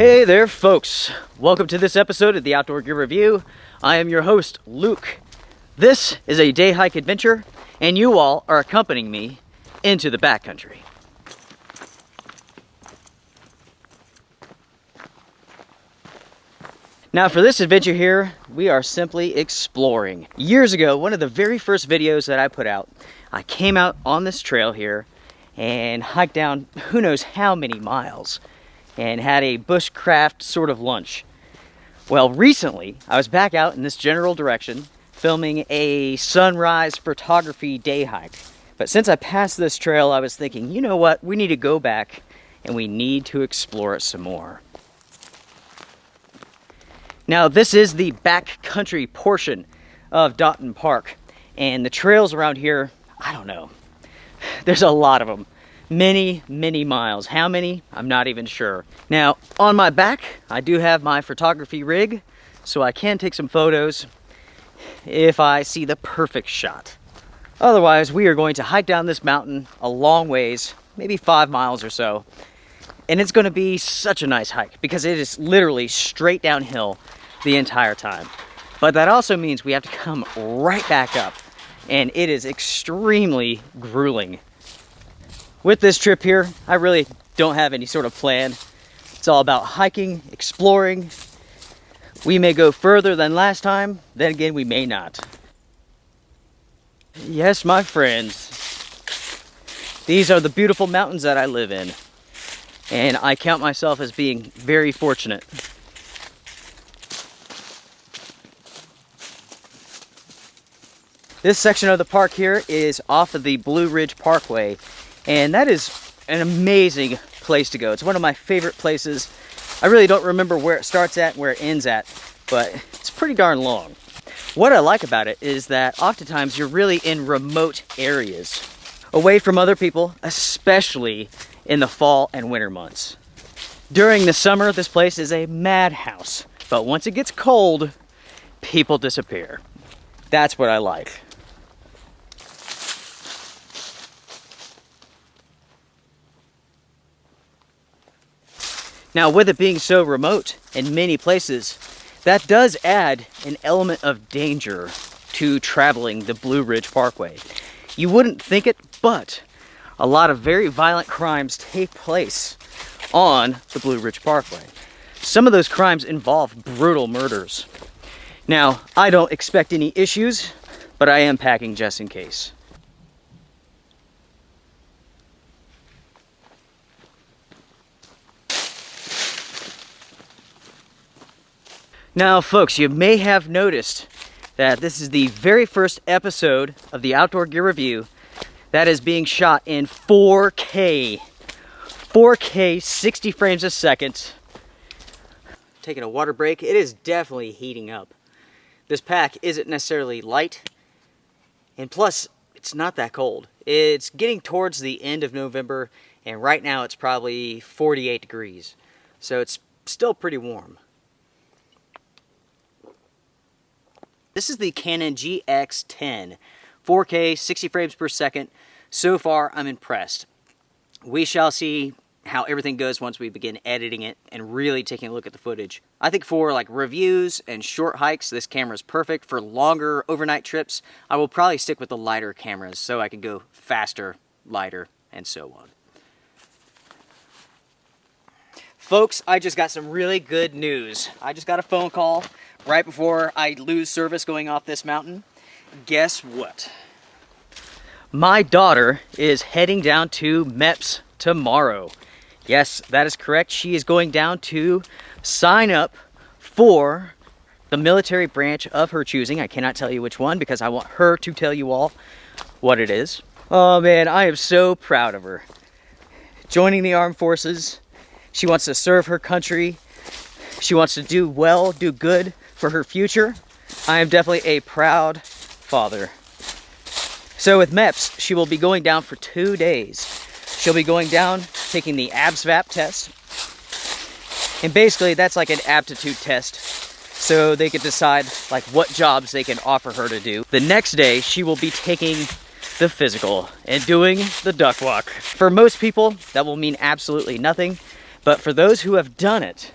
Hey there folks, welcome to this episode of the Outdoor Gear Review. I am your host, Luke. This is a day hike adventure, and you all are accompanying me into the backcountry. Now for this adventure here, we are simply exploring. Years ago, one of the very first videos that I put out, I came out on this trail here and hiked down who knows how many miles and had a bushcraft sort of lunch. Well, recently, I was back out in this general direction filming a sunrise photography day hike. But since I passed this trail, I was thinking, you know what, we need to go back and we need to explore it some more. Now, this is the backcountry portion of Dotton Park, and the trails around here, I don't know, there's a lot of them. Many miles. How many? I'm not even sure. Now, on my back, I do have my photography rig, so I can take some photos if I see the perfect shot. Otherwise, we are going to hike down this mountain a long ways, maybe 5 miles or so. And it's going to be such a nice hike because it is literally straight downhill the entire time. But that also means we have to come right back up, and it is extremely grueling. With this trip here, I really don't have any sort of plan. It's all about hiking, exploring. We may go further than last time, then again we may not. Yes, my friends, these are the beautiful mountains that I live in, and I count myself as being very fortunate. This section of the park here is off of the Blue Ridge Parkway, and that is an amazing place to go. It's one of my favorite places. I really don't remember where it starts at and where it ends at, but it's pretty darn long. What I like about it is that oftentimes you're really in remote areas, away from other people, especially in the fall and winter months. During the summer, this place is a madhouse, but once it gets cold, people disappear. That's what I like. Now, with it being so remote in many places, that does add an element of danger to traveling the Blue Ridge Parkway. You wouldn't think it, but a lot of very violent crimes take place on the Blue Ridge Parkway. Some of those crimes involve brutal murders. Now, I don't expect any issues, but I am packing just in case. Now, folks, you may have noticed that this is the very first episode of the Outdoor Gear Review that is being shot in 4K. 4K, 60 frames a second. Taking a water break. It is definitely heating up. This pack isn't necessarily light, and plus, it's not that cold. It's getting towards the end of November, and right now it's probably 48 degrees. So it's still pretty warm. This is the Canon GX10, 4K, 60 frames per second. So far, I'm impressed. We shall see how everything goes once we begin editing it and really taking a look at the footage. I think for like reviews and short hikes, this camera is perfect. For longer overnight trips, I will probably stick with the lighter cameras so I can go faster, lighter, and so on. Folks, I just got some really good news. I just got a phone call right before I lose service going off this mountain. Guess what? My daughter is heading down to MEPS tomorrow. Yes, that is correct. She is going down to sign up for the military branch of her choosing. I cannot tell you which one because I want her to tell you all what it is. Oh man, I am so proud of her. Joining the armed forces. She wants to serve her country. She wants to do well, do good for her future. I am definitely a proud father. So with MEPS, she will be going down for 2 days. She'll be going down, taking the ABSVAP test. And basically that's like an aptitude test. So they can decide like what jobs they can offer her to do. The next day, she will be taking the physical and doing the duck walk. For most people, that will mean absolutely nothing. But for those who have done it,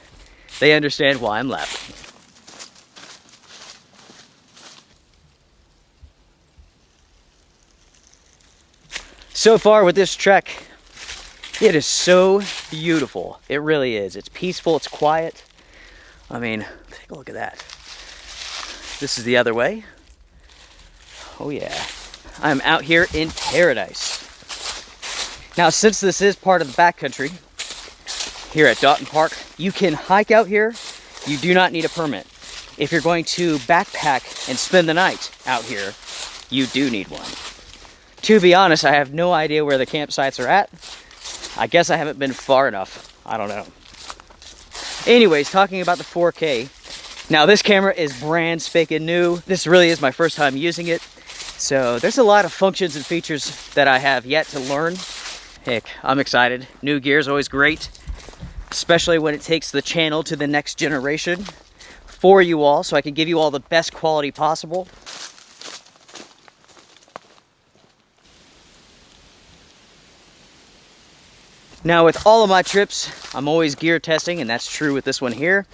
they understand why I'm laughing. So far with this trek, it is so beautiful. It really is. It's peaceful, it's quiet. I mean, take a look at that. This is the other way. Oh yeah. I'm out here in paradise. Now, since this is part of the backcountry here at Dotton Park, you can hike out here. You do not need a permit. If you're going to backpack and spend the night out here, you do need one. To be honest, I have no idea where the campsites are at. I guess I haven't been far enough. I don't know. Anyways, talking about the 4K. Now this camera is brand spanking new. This really is my first time using it. So there's a lot of functions and features that I have yet to learn. Heck, I'm excited. New gear is always great, especially when it takes the channel to the next generation for you all, so I can give you all the best quality possible. Now with all of my trips, I'm always gear testing, and that's true with this one here.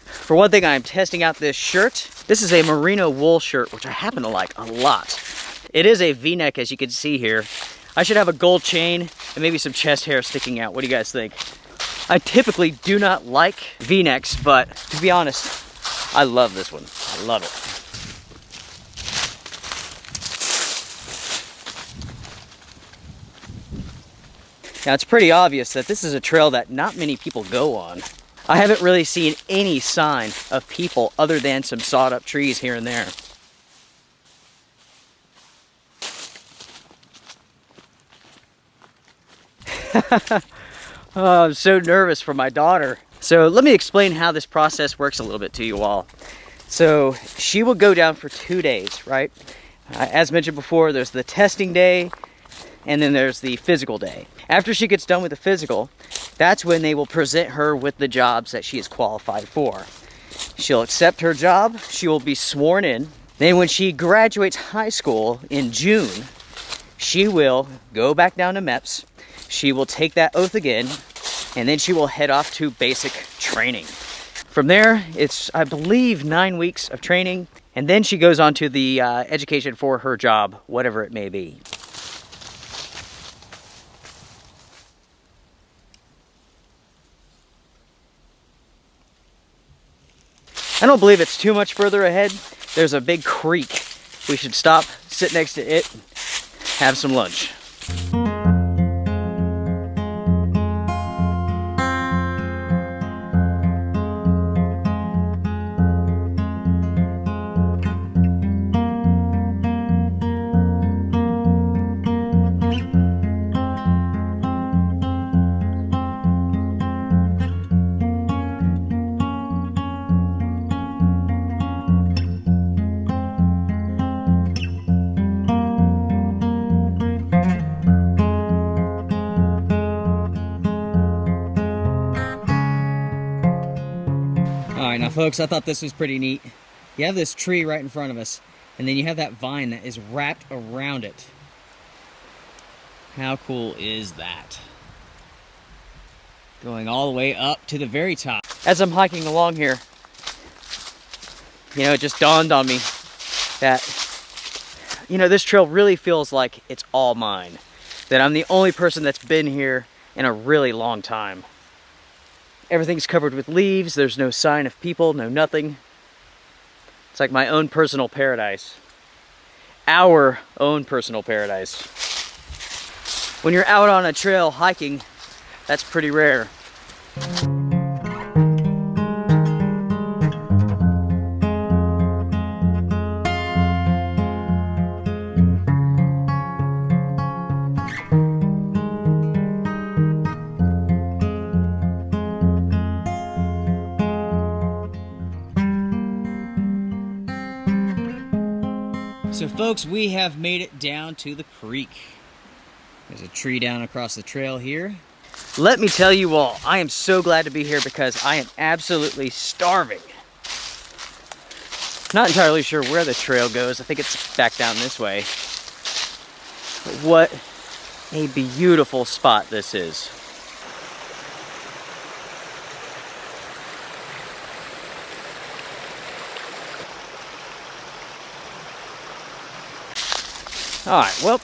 For one thing, I'm testing out this shirt. This is a merino wool shirt, which I happen to like a lot. It is a V-neck, as you can see here. I should have a gold chain and maybe some chest hair sticking out. What do you guys think? I typically do not like V-necks, but to be honest, I love this one. I love it. Now it's pretty obvious that this is a trail that not many people go on. I haven't really seen any sign of people other than some sawed up trees here and there. Oh, I'm so nervous for my daughter. So let me explain how this process works a little bit to you all. So she will go down for 2 days, right? As mentioned before, there's the testing day, and then there's the physical day. After she gets done with the physical, that's when they will present her with the jobs that she is qualified for. She'll accept her job, she will be sworn in. Then when she graduates high school in June, she will go back down to MEPS. She will take that oath again, and then she will head off to basic training. From there, it's, I believe, 9 weeks of training, and then she goes on to the education for her job, whatever it may be. I don't believe it's too much further ahead. There's a big creek. We should stop, sit next to it, have some lunch. Alright, now folks, I thought this was pretty neat. You have this tree right in front of us, and then you have that vine that is wrapped around it. How cool is that? Going all the way up to the very top. As I'm hiking along here, you know, it just dawned on me that, you know, this trail really feels like it's all mine. That I'm the only person that's been here in a really long time. Everything's covered with leaves, there's no sign of people, no nothing. It's like my own personal paradise. Our own personal paradise. When you're out on a trail hiking, that's pretty rare. So folks, we have made it down to the creek. There's a tree down across the trail here. Let me tell you all, I am so glad to be here because I am absolutely starving. Not entirely sure where the trail goes. I think it's back down this way. But what a beautiful spot this is. All right, well,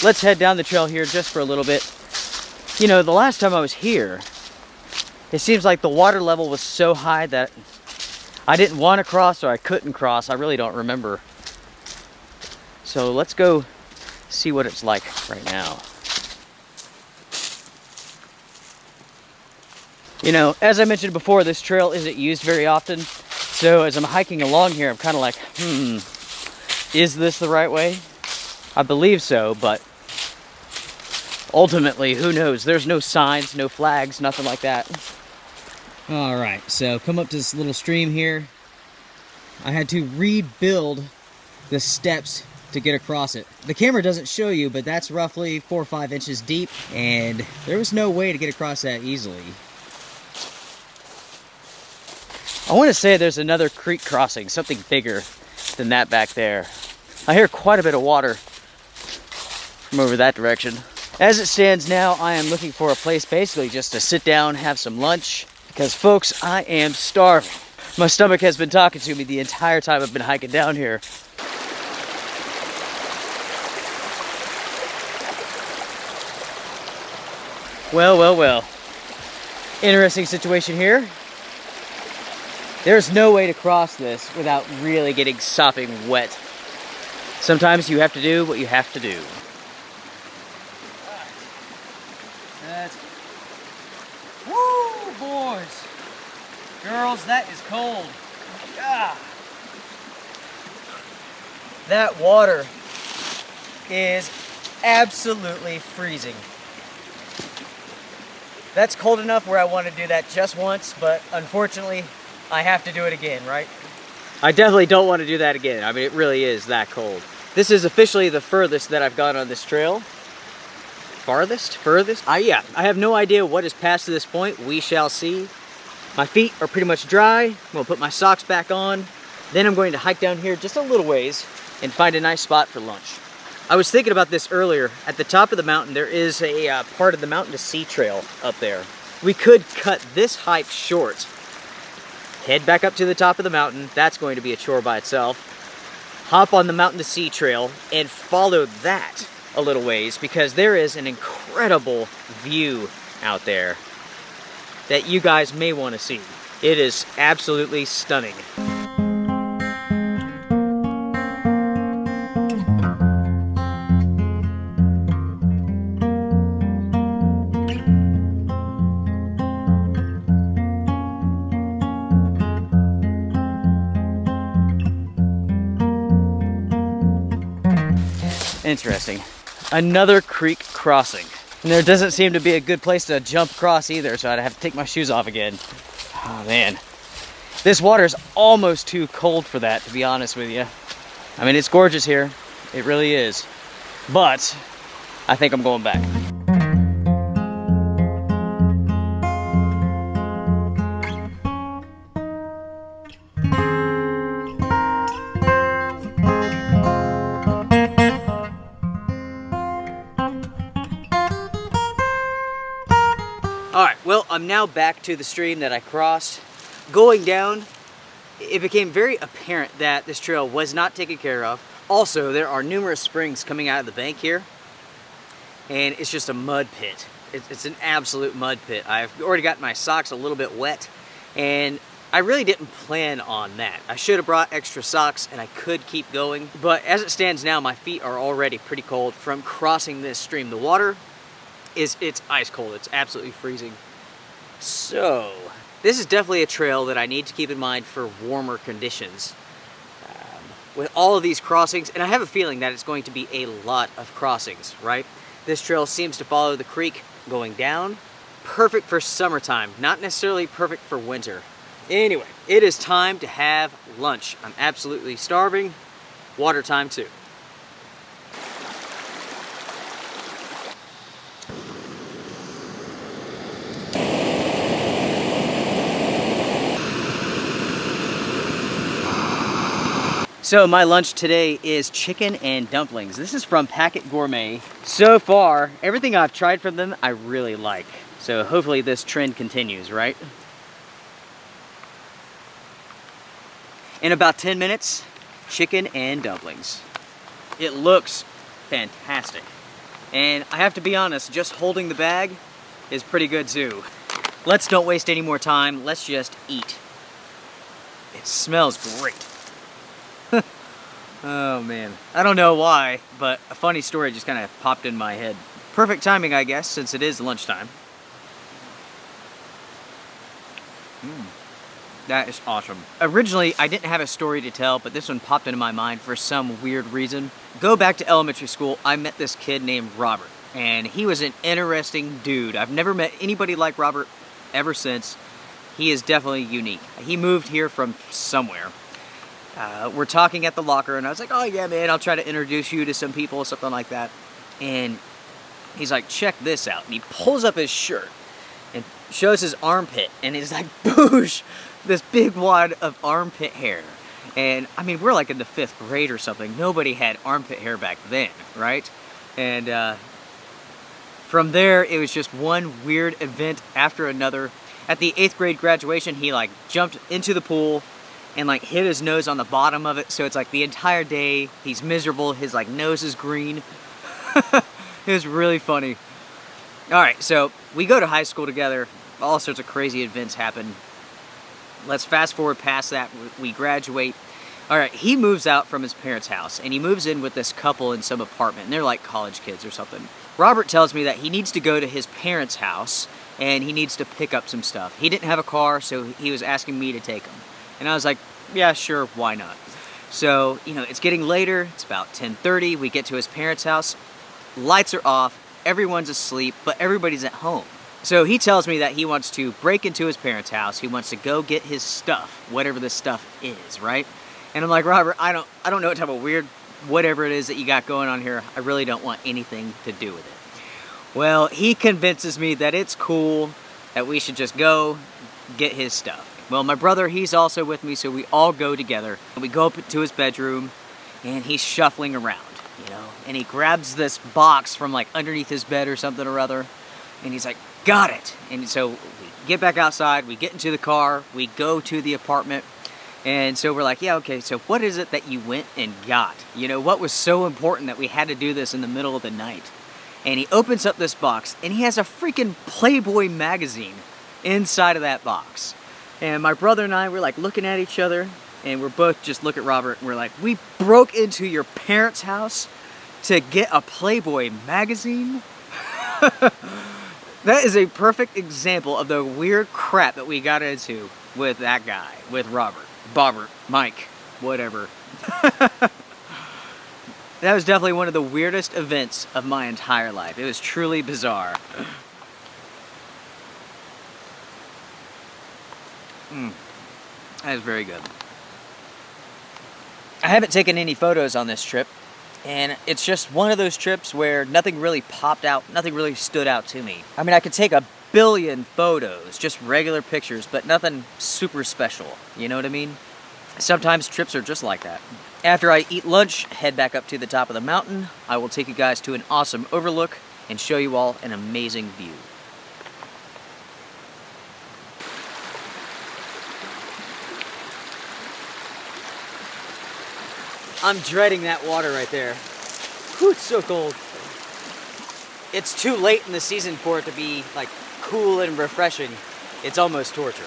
let's head down the trail here just for a little bit. You know, the last time I was here, it seems like the water level was so high that I didn't want to cross or I couldn't cross. I really don't remember. So let's go see what it's like right now. You know, as I mentioned before, this trail isn't used very often. So as I'm hiking along here, I'm kind of like, is this the right way? I believe so, but ultimately, who knows? There's no signs, no flags, nothing like that. All right, so come up to this little stream here. I had to rebuild the steps to get across it. The camera doesn't show you, but that's roughly 4 or 5 inches deep, and there was no way to get across that easily. I want to say there's another creek crossing, something bigger than that back there. I hear quite a bit of water from over that direction. As it stands now, I am looking for a place basically just to sit down, have some lunch, because folks, I am starving. My stomach has been talking to me the entire time I've been hiking down here. Well, well, well. Interesting situation here. There's no way to cross this without really getting sopping wet. Sometimes you have to do what you have to do. Woo, boys. Girls, that is cold. Ah. That water is absolutely freezing. That's cold enough where I want to do that just once, but unfortunately, I have to do it again, right? I definitely don't want to do that again. I mean, it really is that cold. This is officially the furthest that I've gone on this trail. Farthest? Furthest? Yeah, I have no idea what is past to this point. We shall see. My feet are pretty much dry. I'm gonna put my socks back on. Then I'm going to hike down here just a little ways and find a nice spot for lunch. I was thinking about this earlier. At the top of the mountain, there is a part of the mountain to sea trail up there. We could cut this hike short, head back up to the top of the mountain. That's going to be a chore by itself. Hop on the mountain to sea trail and follow that a little ways, because there is an incredible view out there that you guys may want to see. It is absolutely stunning. Interesting. Another creek crossing. And there doesn't seem to be a good place to jump across either, so I'd have to take my shoes off again. Oh man. This water is almost too cold for that, to be honest with you. I mean, it's gorgeous here. It really is. But I think I'm going back. Alright, well, I'm now back to the stream that I crossed. Going down, it became very apparent that this trail was not taken care of. Also, there are numerous springs coming out of the bank here, and it's just a mud pit. It's an absolute mud pit. I've already got my socks a little bit wet, and I really didn't plan on that. I should have brought extra socks, and I could keep going, but as it stands now, my feet are already pretty cold from crossing this stream. The water it's ice cold. It's absolutely freezing. So this is definitely a trail that I need to keep in mind for warmer conditions. With all of these crossings, and I have a feeling that it's going to be a lot of crossings, right? This trail seems to follow the creek going down. Perfect for summertime, not necessarily perfect for winter. Anyway, it is time to have lunch. I'm absolutely starving. Water time too. So my lunch today is chicken and dumplings. This is from Packet Gourmet. So far, everything I've tried from them, I really like. So hopefully this trend continues, right? In about 10 minutes, chicken and dumplings. It looks fantastic. And I have to be honest, just holding the bag is pretty good too. Let's don't waste any more time. Let's just eat. It smells great. Oh man. I don't know why, but a funny story just kind of popped in my head. Perfect timing, I guess, since it is lunchtime. That is awesome. Originally, I didn't have a story to tell, but this one popped into my mind for some weird reason. Go back to elementary school, I met this kid named Robert, and he was an interesting dude. I've never met anybody like Robert ever since. He is definitely unique. He moved here from somewhere. We're talking at the locker, and I was like, oh yeah, man, I'll try to introduce you to some people, something like that. And he's like, check this out. And he pulls up his shirt and shows his armpit, and he's like, boosh, this big wad of armpit hair. And I mean, we're like in the 5th grade or something. Nobody had armpit hair back then, right? And from there, it was just one weird event after another. At the 8th grade graduation, he like jumped into the pool and like hit his nose on the bottom of it. So it's like the entire day he's miserable. His like nose is green. It was really funny. All right, so we go to high school together. All sorts of crazy events happen. Let's fast forward past that. We graduate. All right, he moves out from his parents' house, and he moves in with this couple in some apartment, and they're like college kids or something. Robert tells me that he needs to go to his parents' house, and he needs to pick up some stuff. He didn't have a car, so he was asking me to take him. And I was like, yeah, sure, why not? So, you know, it's getting later. It's about 10:30. We get to his parents' house. Lights are off. Everyone's asleep, but everybody's at home. So he tells me that he wants to break into his parents' house. He wants to go get his stuff, whatever this stuff is, right? And I'm like, Robert, I don't know what type of weird whatever it is that you got going on here. I really don't want anything to do with it. Well, he convinces me that it's cool, that we should just go get his stuff. Well, my brother, he's also with me, so we all go together. We go up to his bedroom, and he's shuffling around, you know, and he grabs this box from like underneath his bed or something or other, and he's like, got it. And so we get back outside, we get into the car, we go to the apartment, and so we're like, yeah, okay, so what is it that you went and got? You know, what was so important that we had to do this in the middle of the night? And he opens up this box, and he has a freaking Playboy magazine inside of that box. And my brother and I were like looking at each other, and we're both just look at Robert, and we're like, we broke into your parents' house to get a Playboy magazine? That is a perfect example of the weird crap that we got into with that guy, with Robert, Bobbert, Mike, whatever. That was definitely one of the weirdest events of my entire life. It was truly bizarre. That is very good. I haven't taken any photos on this trip, and it's just one of those trips where nothing really popped out, nothing really stood out to me. I mean, I could take a billion photos, just regular pictures, but nothing super special, you know what I mean? Sometimes trips are just like that. After I eat lunch, head back up to the top of the mountain. I will take you guys to an awesome overlook and show you all an amazing view. I'm dreading that water right there. Whew, it's so cold. It's too late in the season for it to be like cool and refreshing. It's almost torture.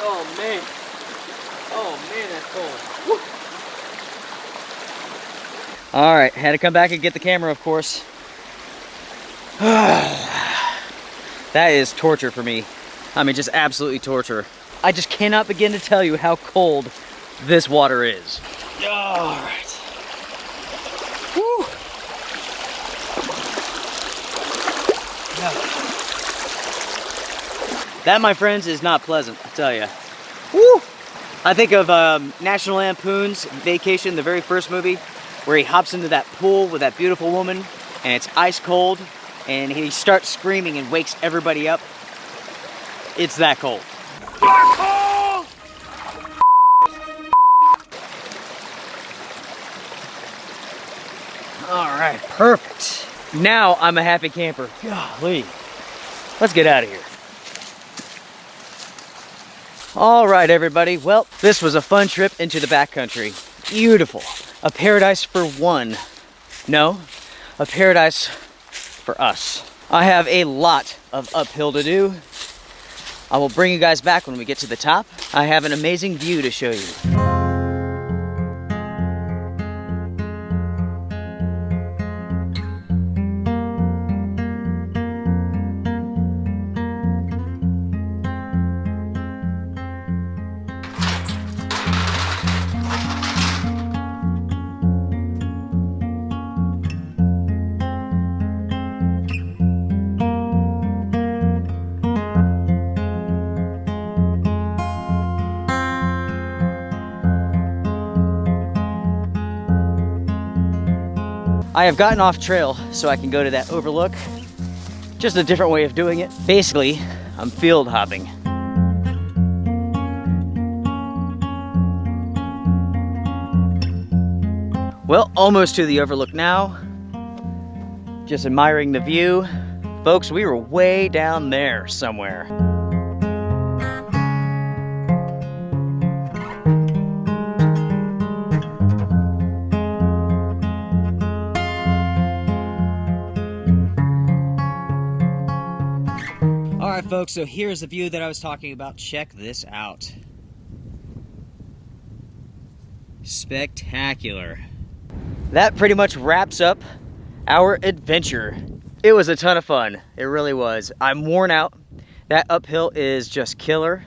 Oh man. Oh man, that's cold. Woo. All right, had to come back and get the camera, of course. That is torture for me. I mean, just absolutely torture. I just cannot begin to tell you how cold this water is. All right. Woo. That, my friends, is not pleasant, I tell you. Woo. I think of National Lampoon's Vacation, the very first movie, where he hops into that pool with that beautiful woman, and it's ice cold, and he starts screaming and wakes everybody up. It's that cold. All right, perfect. Now I'm a happy camper. Golly. Let's get out of here. All right, everybody. Well, this was a fun trip into the backcountry. Beautiful. A paradise for one. No, a paradise for us. I have a lot of uphill to do. I will bring you guys back when we get to the top. I have an amazing view to show you. I have gotten off trail so I can go to that overlook. Just a different way of doing it. Basically, I'm field hopping. Well, almost to the overlook now. Just admiring the view. Folks, we were way down there somewhere. Alright folks, so here's the view that I was talking about. Check this out. Spectacular. That pretty much wraps up our adventure. It was a ton of fun. It really was. I'm worn out. That uphill is just killer.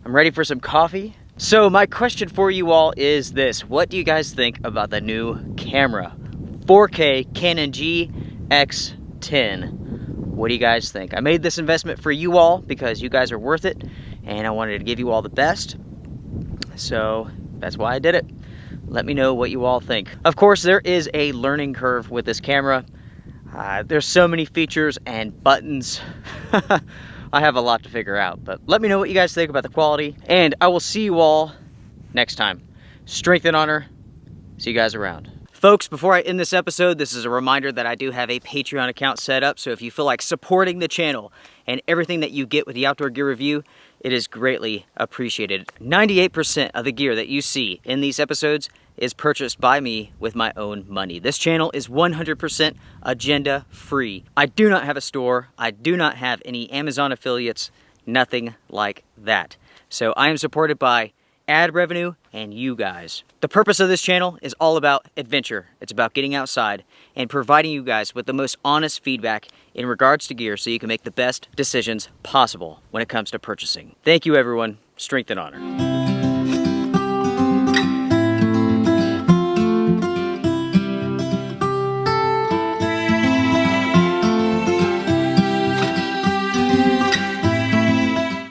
I'm ready for some coffee. So my question for you all is this. What do you guys think about the new camera? 4K Canon GX10. What do you guys think? I made this investment for you all because you guys are worth it and I wanted to give you all the best. So that's why I did it. Let me know what you all think. Of course, there is a learning curve with this camera. There's so many features and buttons. I have a lot to figure out, but let me know what you guys think about the quality and I will see you all next time. Strength and honor. See you guys around. Folks, before I end this episode, this is a reminder that I do have a Patreon account set up, so if you feel like supporting the channel and everything that you get with the Outdoor Gear Review, it is greatly appreciated. 98% of the gear that you see in these episodes is purchased by me with my own money. This channel is 100% agenda free. I do not have a store. I do not have any Amazon affiliates, nothing like that. So I am supported by ad revenue and you guys. The purpose of this channel is all about adventure. It's about getting outside and providing you guys with the most honest feedback in regards to gear so you can make the best decisions possible when it comes to purchasing. Thank you everyone. Strength and honor.